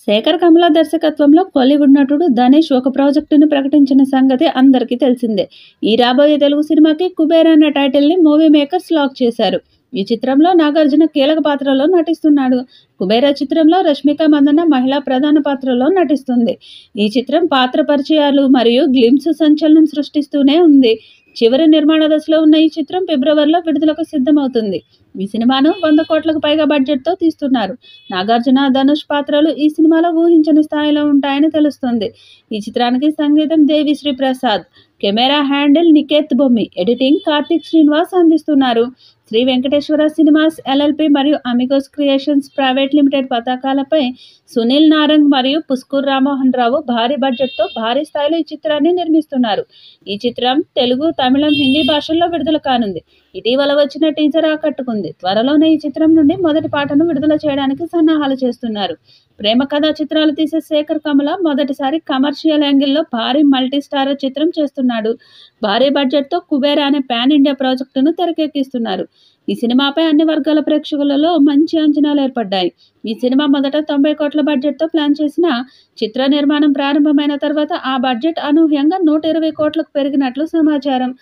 శేఖర్ కమల దర్శకత్వంలో బాలీవుడ్ నటుడు ధనేష్ ఒక ప్రాజెక్టును ప్రకటించిన సంగతి అందరికీ తెలిసిందే. ఈ రాబోయే తెలుగు సినిమాకి కుబేర్ అనే టైటిల్ ని మూవీ మేకర్స్ లాక్ చేశారు. ఈ చిత్రంలో నాగార్జున కీలక పాత్రలో నటిస్తున్నాడు. కుబేర చిత్రంలో రష్మిక మందన్న మహిళా ప్రధాన పాత్రలో నటిస్తుంది. ఈ చిత్రం పాత్ర పరిచయాలు మరియు గ్లిమ్స్ సంచలనం సృష్టిస్తూనే ఉంది. చివరి నిర్మాణ దశలో ఉన్న ఈ చిత్రం ఫిబ్రవరిలో విడుదలకు సిద్ధమవుతుంది. ఈ సినిమాను 100 కోట్లకు పైగా బడ్జెట్తో తీస్తున్నారు. నాగార్జున, ధనుష్ పాత్రలు ఈ సినిమాలో ఊహించని స్థాయిలో ఉంటాయని తెలుస్తుంది. ఈ చిత్రానికి సంగీతం Devi Sri Prasad, camera handle Niketh Bommi, editing Karthik Srinivas అందిస్తున్నారు. శ్రీ వెంకటేశ్వర సినిమాస్ ఎల్ఎల్పి మరియు అమిగోస్ క్రియేషన్స్ ప్రైవేట్ లిమిటెడ్ పతాకాలపై సునీల్ నారంగ్ మరియు పుస్కూర్ రామ్మోహన్ రావు భారీ బడ్జెట్తో భారీ స్థాయిలో ఈ చిత్రాన్ని నిర్మిస్తున్నారు. ఈ చిత్రం తెలుగు, తమిళం, హిందీ భాషల్లో విడుదల కానుంది. ఇటీవల వచ్చిన టీజర్ ఆకట్టుకుంది. త్వరలోనే ఈ చిత్రం నుండి మొదటి పాటను విడుదల చేయడానికి సన్నాహాలు చేస్తున్నారు. ప్రేమ కథా చిత్రాలు తీసే శేఖర్ కమల మొదటిసారి కమర్షియల్ యాంగిల్లో భారీ మల్టీ స్టారర్ చిత్రం చేస్తున్నాడు. భారీ బడ్జెట్తో కుబేర్ అనే పాన్ ఇండియా ప్రాజెక్టును తెరకెక్కిస్తున్నారు. ఈ సినిమాపై అన్ని వర్గాల ప్రేక్షకులలో మంచి అంచనాలు ఏర్పడ్డాయి. ఈ సినిమా మొదట 90 కోట్ల బడ్జెట్తో ప్లాన్ చేసిన చిత్ర నిర్మాణం ప్రారంభమైన తర్వాత ఆ బడ్జెట్ అనూహ్యంగా 120 కోట్లకు పెరిగినట్లు సమాచారం.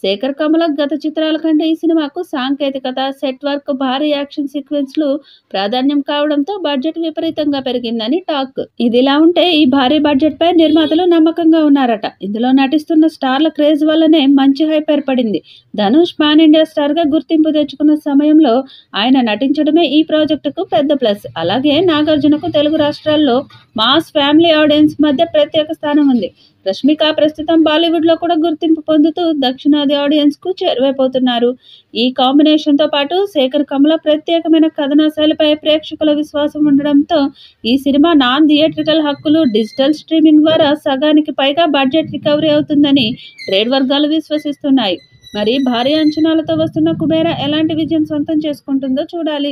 శేఖర్ కమల గత చిత్రాల కంటే ఈ సినిమాకు సాంకేతికత, సెట్ వర్క్, భారీ యాక్షన్ సీక్వెన్స్లు ప్రాధాన్యం కావడంతో బడ్జెట్ విపరీతంగా పెరిగిందని టాక్. ఇదిలా ఉంటే ఈ భారీ బడ్జెట్ పై నిర్మాతలు నమ్మకంగా ఉన్నారట. ఇందులో నటిస్తున్న స్టార్ల క్రేజ్ వల్లనే మంచి హైప్ ఏర్పడింది. ధనుష్ పాన్ ఇండియా స్టార్ గా గుర్తింపు తెచ్చుకున్న సమయంలో ఆయన నటించడమే ఈ ప్రాజెక్టుకు పెద్ద ప్లస్. అలాగే నాగార్జునకు తెలుగు రాష్ట్రాల్లో మాస్ ఫ్యామిలీ ఆడియన్స్ మధ్య ప్రత్యేక స్థానం ఉంది. రష్మిక ప్రస్తుతం బాలీవుడ్ లో కూడా గుర్తింపు పొందుతూ దక్షిణాది ఆడియన్స్ కు చేరువైపోతున్నారు. ఈ కాంబినేషన్ తో పాటు శేఖర్ కమల ప్రత్యేకమైన కథనా శైలిపై ప్రేక్షకుల విశ్వాసం ఉండడంతో ఈ సినిమా నాన్ థియేట్రికల్ హక్కులు డిజిటల్ స్ట్రీమింగ్ ద్వారా సగానికి పైగా బడ్జెట్ రికవరీ అవుతుందని ట్రేడ్ వర్గాలు విశ్వసిస్తున్నాయి. మరి భారీ అంచనాలతో వస్తున్న కుబేర ఎలాంటి విజయం సొంతం చేసుకుంటుందో చూడాలి.